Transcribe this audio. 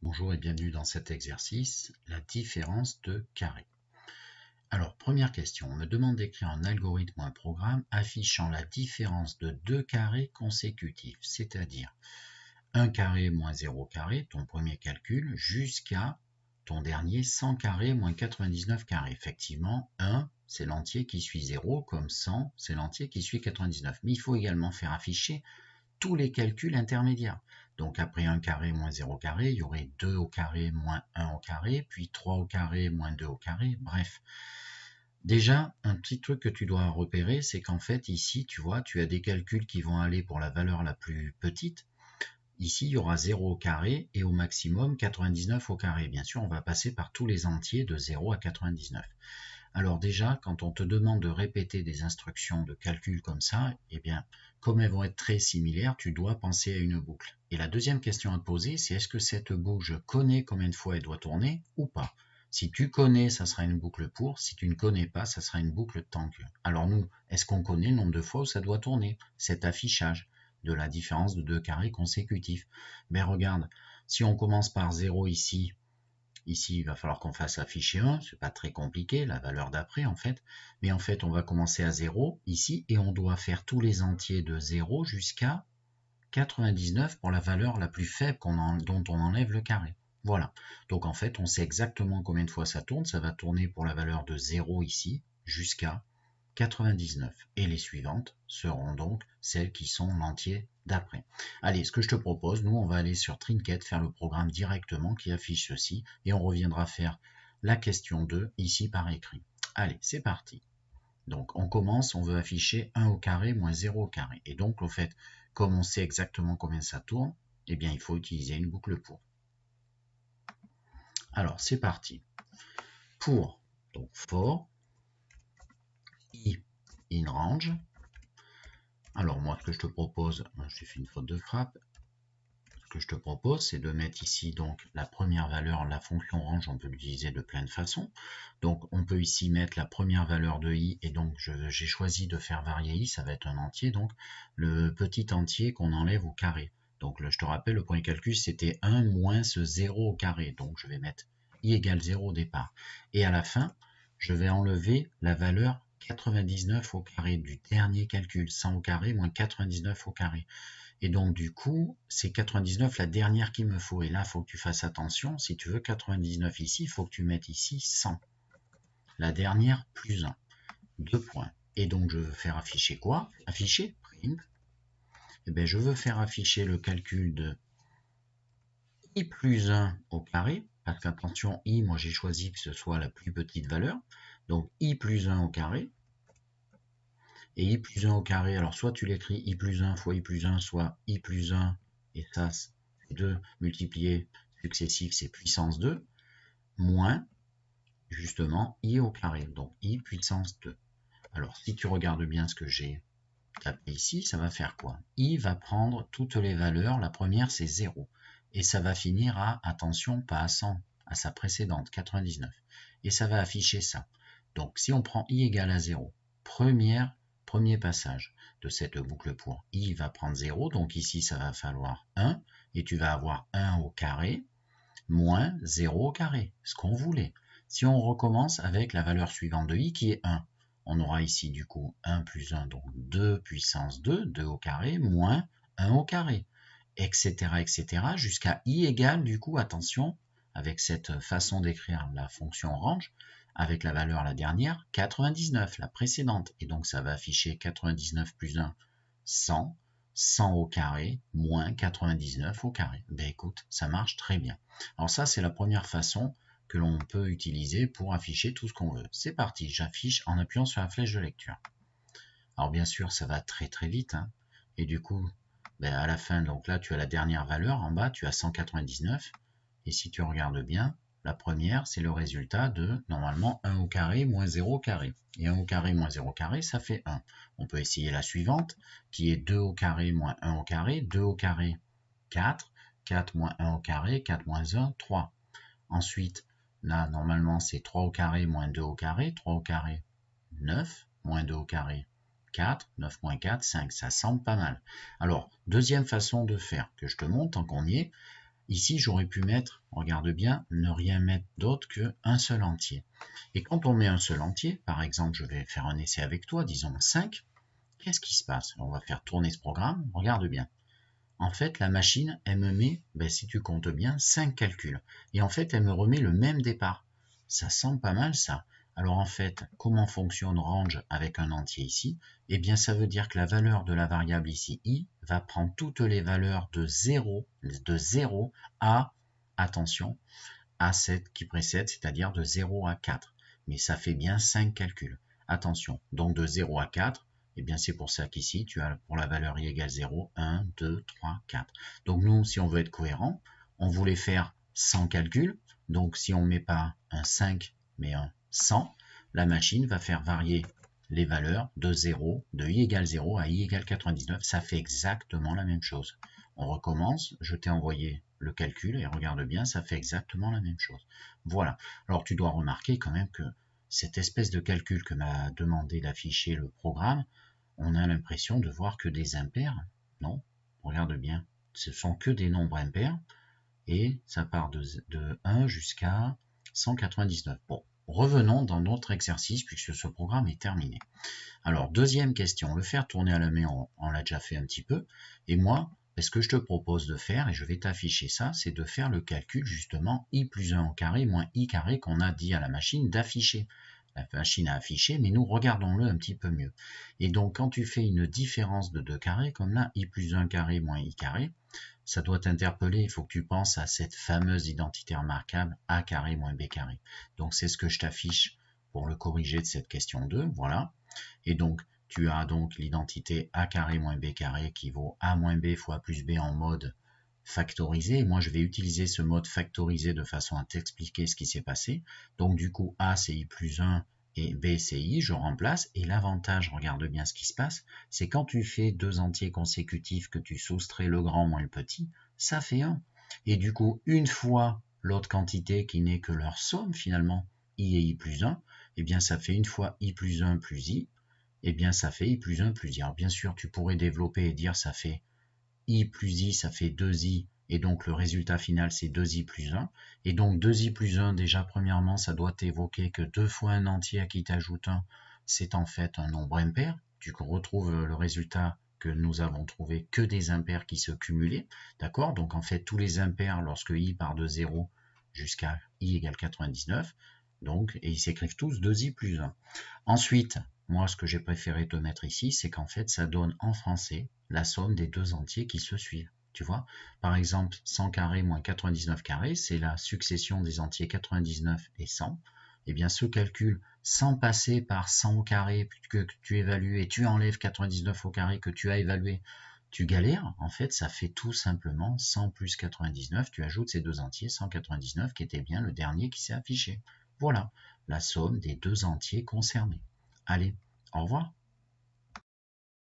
Bonjour et bienvenue dans cet exercice, la différence de carrés. Alors, première question, on me demande d'écrire un algorithme ou un programme affichant la différence de deux carrés consécutifs, c'est-à-dire 1 carré moins 0 carré, ton premier calcul, jusqu'à ton dernier 100 carré moins 99 carrés. Effectivement, 1, c'est l'entier qui suit 0, comme 100, c'est l'entier qui suit 99. Mais il faut également faire afficher tous les calculs intermédiaires. Donc après 1 carré moins 0 carré, il y aurait 2 au carré moins 1 au carré, puis 3 au carré moins 2 au carré, bref. Déjà, un petit truc que tu dois repérer, c'est qu'en fait ici, tu vois, tu as des calculs qui vont aller pour la valeur la plus petite. Ici, il y aura 0 au carré et au maximum 99 au carré. Bien sûr, on va passer par tous les entiers de 0 à 99. Alors déjà, quand on te demande de répéter des instructions de calcul comme ça, eh bien, comme elles vont être très similaires, tu dois penser à une boucle. Et la deuxième question à te poser, c'est est-ce que cette boucle, je connais combien de fois elle doit tourner ou pas? Si tu connais, ça sera une boucle pour. Si tu ne connais pas, ça sera une boucle tant que. Alors nous, est-ce qu'on connaît le nombre de fois où ça doit tourner? Cet affichage de la différence de deux carrés consécutifs. Mais regarde, si on commence par 0 ici, ici, il va falloir qu'on fasse afficher 1, c'est pas très compliqué, la valeur d'après en fait. Mais en fait, on va commencer à 0 ici et on doit faire tous les entiers de 0 jusqu'à 99 pour la valeur la plus faible dont on enlève le carré. Voilà. Donc en fait, on sait exactement combien de fois ça tourne. Ça va tourner pour la valeur de 0 ici jusqu'à 99. Et les suivantes seront donc celles qui sont l'entier d'après. Allez, ce que je te propose, nous on va aller sur Trinket, faire le programme directement qui affiche ceci, et on reviendra faire la question 2 ici par écrit. Allez, c'est parti. Donc on commence, on veut afficher 1 au carré moins 0 au carré. Et donc, au fait, comme on sait exactement combien ça tourne, eh bien il faut utiliser une boucle pour. Alors, c'est parti. Pour, donc for, i in range. Alors moi, ce que je te propose, j'ai fait une faute de frappe. Ce que je te propose, c'est de mettre ici donc la première valeur, la fonction range, on peut l'utiliser de plein de façons. Donc on peut ici mettre la première valeur de i, et donc j'ai choisi de faire varier i, ça va être un entier, donc le petit entier qu'on enlève au carré. Donc je te rappelle, le premier calcul, c'était 1 moins ce 0 au carré. Donc je vais mettre i égale 0 au départ. Et à la fin, je vais enlever la valeur 99 au carré du dernier calcul, 100 au carré moins 99 au carré. Et donc du coup, c'est 99 la dernière qu'il me faut. Et là, il faut que tu fasses attention. Si tu veux 99 ici, il faut que tu mettes ici 100. La dernière plus 1. 2 points. Et donc je veux faire afficher quoi? Afficher print. Et bien je veux faire afficher le calcul de i plus 1 au carré. Parce qu'attention, i, moi j'ai choisi que ce soit la plus petite valeur. Donc i plus 1 au carré. Et i plus 1 au carré, alors soit tu l'écris i plus 1 fois i plus 1, soit i plus 1, et ça, c'est 2 multiplié successif, c'est puissance 2, moins, justement, i au carré, donc i puissance 2. Alors, si tu regardes bien ce que j'ai tapé ici, ça va faire quoi? I va prendre toutes les valeurs, la première c'est 0, et ça va finir à, attention, pas à 100, à sa précédente, 99, et ça va afficher ça. Donc, si on prend i égale à 0, premier passage de cette boucle pour, i va prendre 0, donc ici ça va falloir 1, et tu vas avoir 1 au carré, moins 0 au carré, ce qu'on voulait. Si on recommence avec la valeur suivante de i qui est 1, on aura ici du coup 1 plus 1, donc 2 puissance 2, 2 au carré, moins 1 au carré, etc. etc. jusqu'à i égale du coup, attention, avec cette façon d'écrire la fonction range, avec la valeur la dernière, 99, la précédente. Et donc ça va afficher 99 plus 1, 100, 100 au carré, moins 99 au carré. Ben écoute, ça marche très bien. Alors ça, c'est la première façon que l'on peut utiliser pour afficher tout ce qu'on veut. C'est parti, j'affiche en appuyant sur la flèche de lecture. Alors bien sûr, ça va très très vite, hein, et du coup, ben à la fin, donc là, tu as la dernière valeur, en bas, tu as 199, et si tu regardes bien, la première, c'est le résultat de, normalement, 1 au carré moins 0 au carré. Et 1 au carré moins 0 au carré, ça fait 1. On peut essayer la suivante, qui est 2 au carré moins 1 au carré. 2 au carré, 4. 4 moins 1 au carré, 4 moins 1, 3. Ensuite, là, normalement, c'est 3 au carré moins 2 au carré. 3 au carré, 9, moins 2 au carré, 4, 9 moins 4, 5, ça semble pas mal. Alors, deuxième façon de faire, que je te montre tant qu'on y est, Ici, j'aurais pu mettre, regarde bien, ne rien mettre d'autre qu'un seul entier. Et quand on met un seul entier, par exemple, je vais faire un essai avec toi, disons 5, qu'est-ce qui se passe? On va faire tourner ce programme, regarde bien. En fait, la machine, elle me met, si tu comptes bien, 5 calculs. Et en fait, elle me remet le même départ. Ça sent pas mal ça. Alors en fait, comment fonctionne range avec un entier ici? Eh bien, ça veut dire que la valeur de la variable ici, i, va prendre toutes les valeurs de 0 à, attention, à cette qui précède, c'est-à-dire de 0 à 4. Mais ça fait bien 5 calculs. Attention, donc de 0 à 4, eh bien c'est pour ça qu'ici, tu as pour la valeur i égale 0, 1, 2, 3, 4. Donc nous, si on veut être cohérent, on voulait faire 100 calculs. Donc si on ne met pas un 5, mais un 100, la machine va faire varier les valeurs de 0, de i égale 0 à i égale 99. Ça fait exactement la même chose. On recommence, je t'ai envoyé le calcul et regarde bien, ça fait exactement la même chose. Voilà. Alors tu dois remarquer quand même que cette espèce de calcul que m'a demandé d'afficher le programme, on a l'impression de voir que des impairs. Non, regarde bien, ce sont que des nombres impairs et ça part de 1 jusqu'à 199. Bon, revenons dans notre exercice puisque ce programme est terminé. Alors, deuxième question, le faire tourner à la main, on l'a déjà fait un petit peu. Et moi, ce que je te propose de faire, et je vais t'afficher ça, c'est de faire le calcul justement i plus 1 au carré moins i carré qu'on a dit à la machine d'afficher. La machine a affiché, mais nous regardons-le un petit peu mieux. Et donc, quand tu fais une différence de 2 carrés, comme là, i plus 1 carré moins i carré, ça doit t'interpeller, il faut que tu penses à cette fameuse identité remarquable a carré moins b carré. Donc, c'est ce que je t'affiche pour le corriger de cette question 2, voilà. Et donc, tu as donc l'identité a carré moins b carré qui vaut a moins b fois plus b en mode factorisé. Et moi, je vais utiliser ce mode factorisé de façon à t'expliquer ce qui s'est passé. Donc, du coup, a, c'est i plus 1 et b, c'est i. Je remplace. Et l'avantage, regarde bien ce qui se passe, c'est quand tu fais deux entiers consécutifs que tu soustrais le grand moins le petit, ça fait 1. Et du coup, une fois l'autre quantité qui n'est que leur somme, finalement, i et i plus 1, eh bien, ça fait une fois i plus 1 plus i, eh bien ça fait i plus 1 plus i. Alors bien sûr, tu pourrais développer et dire ça fait i plus i, ça fait 2i, et donc le résultat final c'est 2i plus 1. Et donc 2i plus 1, déjà premièrement, ça doit t'évoquer que 2 fois un entier à qui t'ajoute 1, c'est en fait un nombre impair. Tu retrouves le résultat que nous avons trouvé que des impairs qui se cumulaient. D'accord? Donc en fait, tous les impairs, lorsque i part de 0 jusqu'à i égale 99, donc, et ils s'écrivent tous 2i plus 1. Ensuite, moi, ce que j'ai préféré te mettre ici, c'est qu'en fait, ça donne en français la somme des deux entiers qui se suivent. Tu vois, par exemple, 100 carré moins 99 carré, c'est la succession des entiers 99 et 100. Eh bien, ce calcul, sans passer par 100 au carré que tu évalues et tu enlèves 99 au carré que tu as évalué, tu galères. En fait, ça fait tout simplement 100 plus 99. Tu ajoutes ces deux entiers, 199, qui était bien le dernier qui s'est affiché. Voilà, la somme des deux entiers concernés. Allez, au revoir.